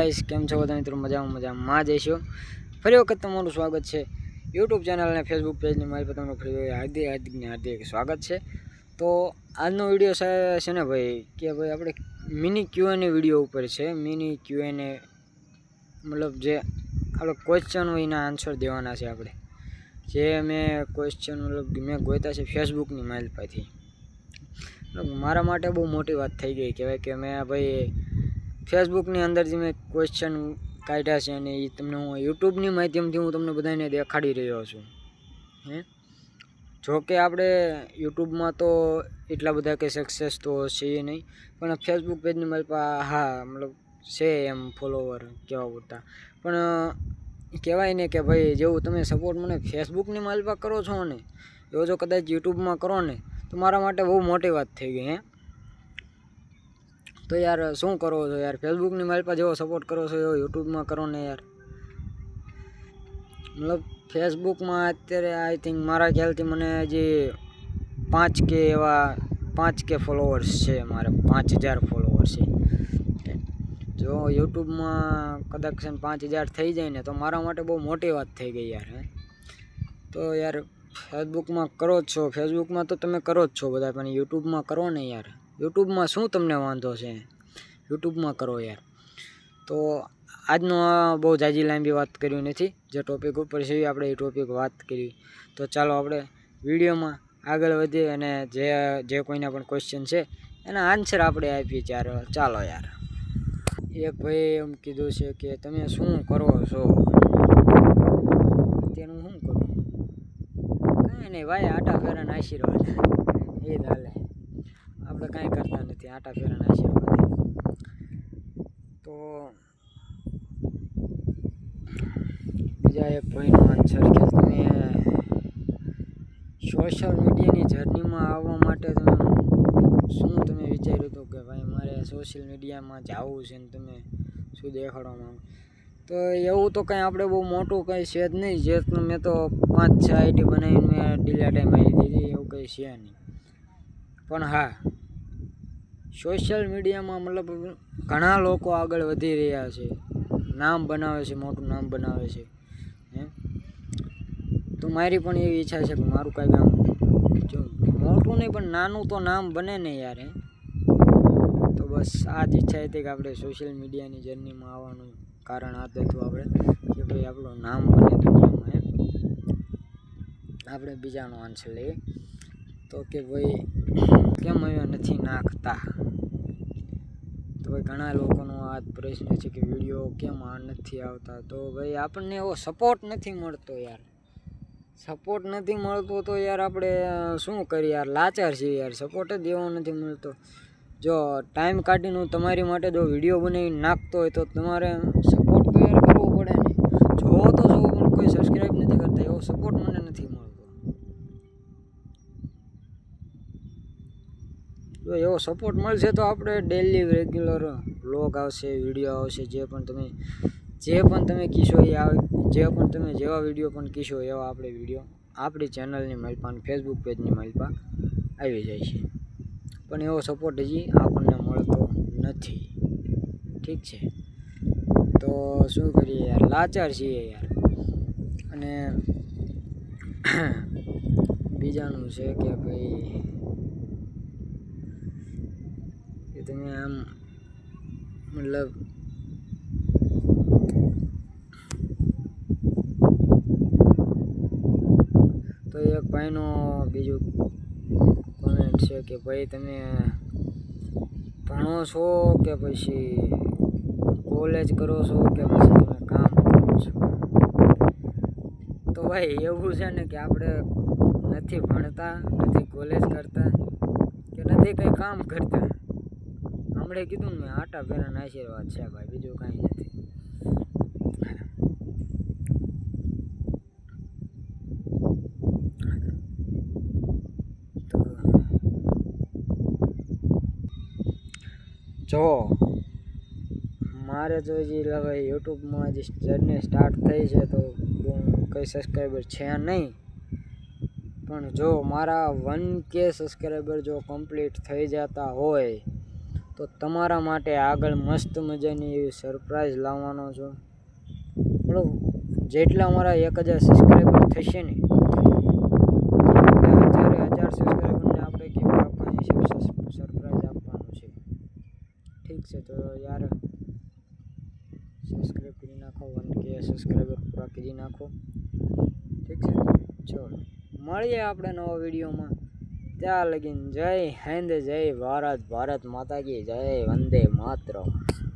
Guys, કેમ છો બધા મિત્રો? મજામાં જઈશું. ફરી વખત તમારું સ્વાગત છે યુટ્યુબ ચેનલ અને ફેસબુક પેજની મારી પર તમારું ફરી હાર્દિક સ્વાગત છે. તો આજનો વિડીયો છે ને ભાઈ કે ભાઈ આપણે મિની ક્યુએનએ વિડીયો ઉપર છે. મિની ક્યુએનએ મતલબ જે આપણે ક્વેશ્ચન હોય એના આન્સર દેવાના છે. આપણે જે મેં ક્વેશ્ચન મતલબ મેં ગોત્યા છે ફેસબુકની માઇલ પરથી. મારા માટે બહુ મોટી વાત થઈ ગઈ કહેવાય કે મેં ભાઈ ફેસબુકની અંદર જે મેં ક્વેશ્ચન કાઢ્યા છે અને એ તમને હું યુટ્યુબની માધ્યમથી હું તમને બધાને દેખાડી રહ્યો છું. જો કે આપણે યુટ્યુબમાં તો એટલા બધા કંઈ સક્સેસ તો છે નહીં, પણ ફેસબુક પેજની મારી પાસે હા મતલબ છે એમ ફોલોવર કહેવા પૂરતા. પણ કહેવાય ને કે ભાઈ જેવું તમે સપોર્ટ મને ફેસબુકની મારી પાસે કરો છો ને એવો જો કદાચ યુટ્યુબમાં કરો ને તો મારા માટે બહુ મોટી વાત થઈ ગઈ. તો યાર શું કરો છો યાર? ફેસબુકની મારી પાસે જેવો સપોર્ટ કરો છો એવો યુટ્યુબમાં કરો ને યાર. મતલબ ફેસબુકમાં અત્યારે આઈ થિંક મારા ખ્યાલથી મને હજી 5K ફોલોવર્સ છે. મારે 5000 ફોલોવર્સ છે. જો યુટ્યુબમાં કદાચ 5000 થઈ જાય ને તો મારા માટે બહુ મોટી વાત થઈ ગઈ યાર. તો યાર ફેસબુકમાં કરો જ છો, ફેસબુકમાં તો તમે કરો જ છો બધા, પણ યુટ્યુબમાં કરો ને યાર. યુટ્યુબમાં શું તમને વાંધો છે? યુટ્યુબમાં કરો યાર. તો આજનો બહુ જાજી લાંબી વાત કર્યું નથી. જે ટોપિક ઉપર છે આપણે એ ટોપિક વાત કરી. તો ચાલો આપણે વિડીયોમાં આગળ વધીએ અને જે કોઈના પણ ક્વેશ્ચન છે એના આન્સર આપણે આપીએ. ચાલો યાર. એક ભાઈ એમ કીધું છે કે તમે શું કરો છો? તેનું શું કરું? કાંઈ નહીં ભાઈ, આટા ફેરાના આશીર્વાદ એ જ હાલે. આપણે કાંઈ કરતા નથી, આટા ફેરાના આશીર્વાદ. તો બીજા એક ભાઈનો આન્સર કે તમે સોશિયલ મીડિયાની જર્નીમાં આવવા માટે તમે વિચાર્યું હતું કે ભાઈ મારે સોશિયલ મીડિયામાં જવું છે ને તમે શું દેખાડવા માંગો? તો એવું તો કંઈ આપણે બહુ મોટું કંઈ છે જ નહીં. જે મેં તો 5-6 આઈડી બનાવીને મેં ડિલેટ મારી દીધી, એવું કંઈ છે નહીં. પણ હા, સોશિયલ મીડિયામાં મતલબ ઘણા લોકો આગળ વધી રહ્યા છે, નામ બનાવે છે, મોટું નામ બનાવે છે. તો મારી પણ એવી ઈચ્છા છે કે મારું કાંઈક આમ જો મોટું નહીં પણ નાનું તો નામ બને ને યાર. તો બસ આ જ ઈચ્છા હતી કે આપણે સોશિયલ મીડિયાની જર્નીમાં આવવાનું કારણ આ હતું આપણે કે ભાઈ આપણું નામ બને દુનિયામાં. આપણે બીજાનો આન્સર લઈએ તો કે ભાઈ કેમ હવે નથી નાખતા? તો ભાઈ ઘણા લોકોનો આ પ્રશ્ન છે કે વિડીયો કેમ નથી આવતા. તો ભાઈ આપણને એવો સપોર્ટ નથી મળતો યાર. સપોર્ટ નથી મળતો તો યાર આપણે શું કરીએ યાર? લાચાર છીએ યાર. સપોર્ટ જ એવો નથી મળતો. જો ટાઈમ કાઢીને હું તમારી માટે જો વિડીયો બનાવીને નાખતો હોય તો તમારે સપોર્ટ તો યાર કરવો પડે ને. જોવો તો જોવો પણ કોઈ સબસ્ક્રાઈબ નથી કરતા, એવો સપોર્ટ મને નથી મળતો. જો એવો સપોર્ટ મળશે તો આપણે ડેલી રેગ્યુલર વ્લોગ આવશે, વિડીયો આવશે. જે પણ તમે કીશો એ જે પણ તમે જેવા વિડીયો પણ કીશો એવા આપણે વિડીયો આપણી ચેનલની માલપા ફેસબુક પેજની માલપા આવી જાય છે. પણ એવો સપોર્ટ હજી આપણને મળતો નથી. ઠીક છે, તો શું કરીએ યાર? લાચાર છીએ યાર. અને બીજાનું છે કે ભાઈ કે તમે આમ મતલબ તો એક ભાઈનો બીજું કોમેન્ટ છે કે ભાઈ તમે ભણો છો કે પછી કોલેજ કરો છો કે પછી તમે કામ કરો છો? તો ભાઈ એવું છે ને કે આપણે નથી ભણતા, નથી કોલેજ કરતા કે નથી કંઈ કામ કરતા. હમણાં કીધું ને મેં, આટા ફેરાના આશીર્વાદ છે ભાઈ, બીજું કાંઈ નથી. જો મારે તો હજી ભાઈ યુટ્યુબમાં જે જર્ની સ્ટાર્ટ થઈ છે તો કંઈ સબસ્ક્રાઈબર છે નહીં. પણ જો મારા 1K સબસ્ક્રાઈબર જો કમ્પ્લીટ થઈ જતા હોય તો તમારા માટે આગળ મસ્ત મજાની એવી સરપ્રાઈઝ લાવવાનો છું. બરાબર, જેટલા અમારા 1000 સબસ્ક્રાઈબર થશે ને, 1000 સબસ્ક્રાઈબરને આપણે ગિફ્ટ આપવાની છે, સરપ્રાઈઝ આપવાનું છે. ઠીક છે, તો યાર સબસ્ક્રાઈબ કરી નાખો, 1K સબસ્ક્રાઈબર પૂરા કરી નાખો. ઠીક છે, ચલો મળીએ આપણે નવા વિડીયોમાં. ત્યાં લગીન જય હિન્દ, જય ભારત, ભારત માતા કી જય, વંદે માતરમ.